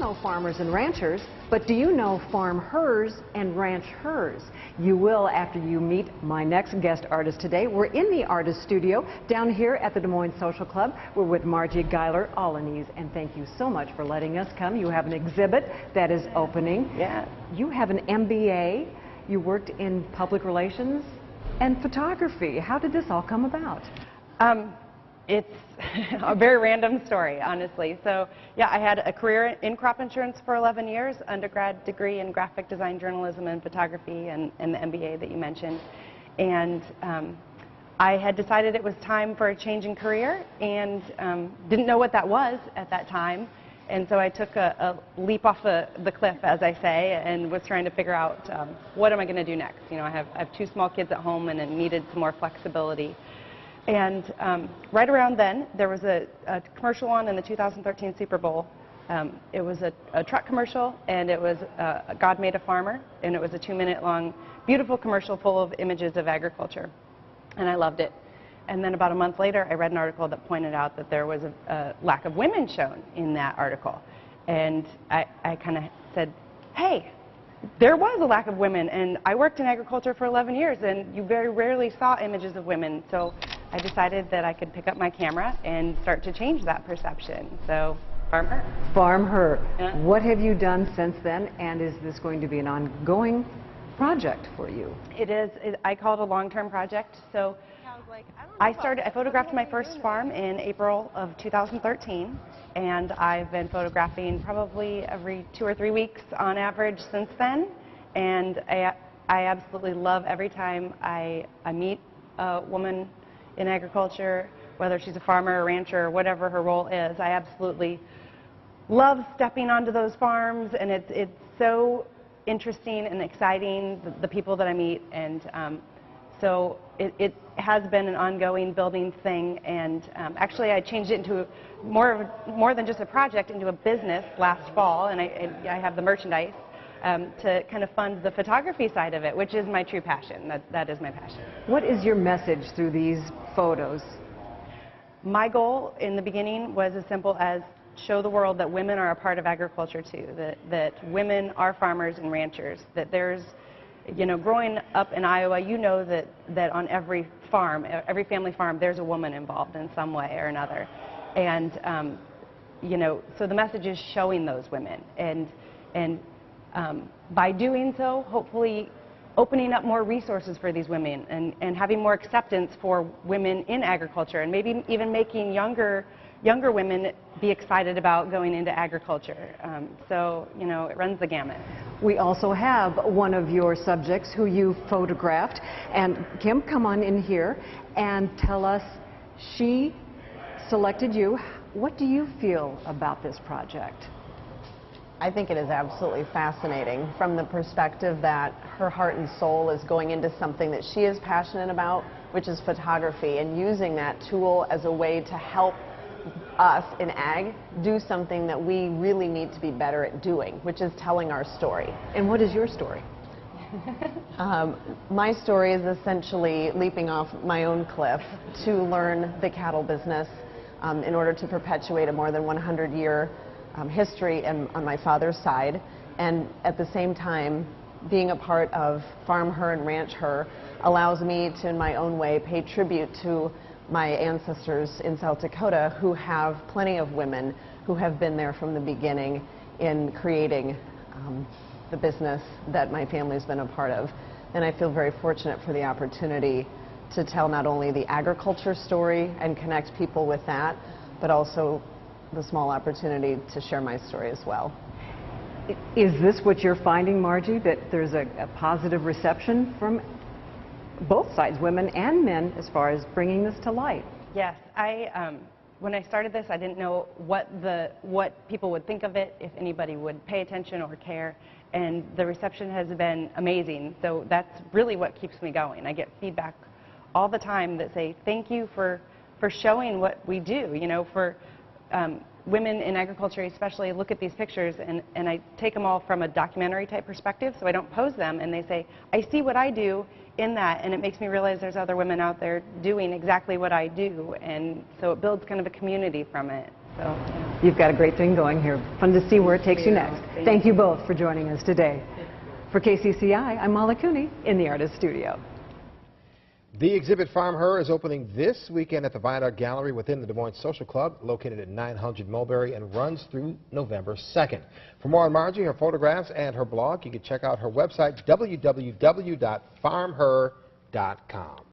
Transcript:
know farmers and ranchers, but do you know farm hers and ranch hers? You will after you meet my next guest artist today. We're in the artist studio down here at the Des Moines Social Club. We're with Margie Geiler-Alaniz, and thank you so much for letting us come. You have an exhibit that is opening. Yeah. You have an MBA. You worked in public relations and photography. How did this all come about? It's a very random story, honestly. So, yeah, I had a career in crop insurance for 11 years, undergrad degree in graphic design, journalism, and photography, and the MBA that you mentioned. And I had decided it was time for a change in career, and didn't know what that was at that time. And so I took a leap off the cliff, as I say, and was trying to figure out what am I going to do next. You know, I have two small kids at home and needed some more flexibility. And right around then, there was a commercial on in the 2013 Super Bowl. It was a truck commercial, and it was God Made a Farmer, and it was a 2-minute long, beautiful commercial full of images of agriculture. And I loved it. And then about a month later, I read an article that pointed out that there was a lack of women shown in that article. And I kind of said, hey, there was a lack of women, and I worked in agriculture for 11 years, and you very rarely saw images of women. So I decided that I could pick up my camera and start to change that perception. So, Farm Her. Farm Her. Yeah. What have you done since then, and is this going to be an ongoing project for you? It is. I call it a long-term project. So I photographed my first farm in April of 2013, and I've been photographing probably every 2 or 3 weeks on average since then. And I absolutely love every time I meet a woman in agriculture, whether she's a farmer or rancher or whatever her role is. I absolutely love stepping onto those farms, and it's so interesting and exciting, the people that I meet. And so it has been an ongoing building thing, and actually I changed it into more than just a project, into a business last fall, and I have the merchandise to kind of fund the photography side of it, which is my true passion. That is my passion. What is your message through these photos? My goal in the beginning was as simple as show the world that women are a part of agriculture too, that women are farmers and ranchers, that there's, you know, growing up in Iowa, you know that on every farm, every family farm, there's a woman involved in some way or another. And, you know, so the message is showing those women. And by doing so, hopefully opening up more resources for these women and having more acceptance for women in agriculture, and maybe even making younger women be excited about going into agriculture. So, you know, it runs the gamut. We also have one of your subjects who you photographed. And Kim, come on in here and tell us, she selected you. What do you feel about this project? I think it is absolutely fascinating from the perspective that her heart and soul is going into something that she is passionate about, which is photography, and using that tool as a way to help us in ag do something that we really need to be better at doing, which is telling our story. And what is your story? My story is essentially leaping off my own cliff to learn the cattle business in order to perpetuate a more than 100-year history on my father's side, and at the same time being a part of Farm Her and Ranch Her allows me to, in my own way, pay tribute to my ancestors in South Dakota who have plenty of women who have been there from the beginning in creating the business that my family's been a part of. And I feel very fortunate for the opportunity to tell not only the agriculture story and connect people with that, but also the small opportunity to share my story as well. Is this what you're finding, Margie, that there's a positive reception from both sides, women and men, as far as bringing this to light? Yes, when I started this, I didn't know what people would think of it, if anybody would pay attention or care, and the reception has been amazing. So that's really what keeps me going. I get feedback all the time that say, thank you for showing what we do. You know, for women in agriculture especially look at these pictures, and I take them all from a documentary type perspective, so I don't pose them, and they say, I see what I do in that, and it makes me realize there's other women out there doing exactly what I do, and so it builds kind of a community from it. So, yeah. You've got a great thing going here. Fun to see where it takes you next. Thank you both for joining us today. For KCCI, I'm Mala Cooney in the Artist Studio. The exhibit Farm Her is opening this weekend at the Viaduct Gallery within the Des Moines Social Club, located at 900 Mulberry, and runs through November 2nd. For more on Margie, her photographs, and her blog, you can check out her website, www.farmher.com.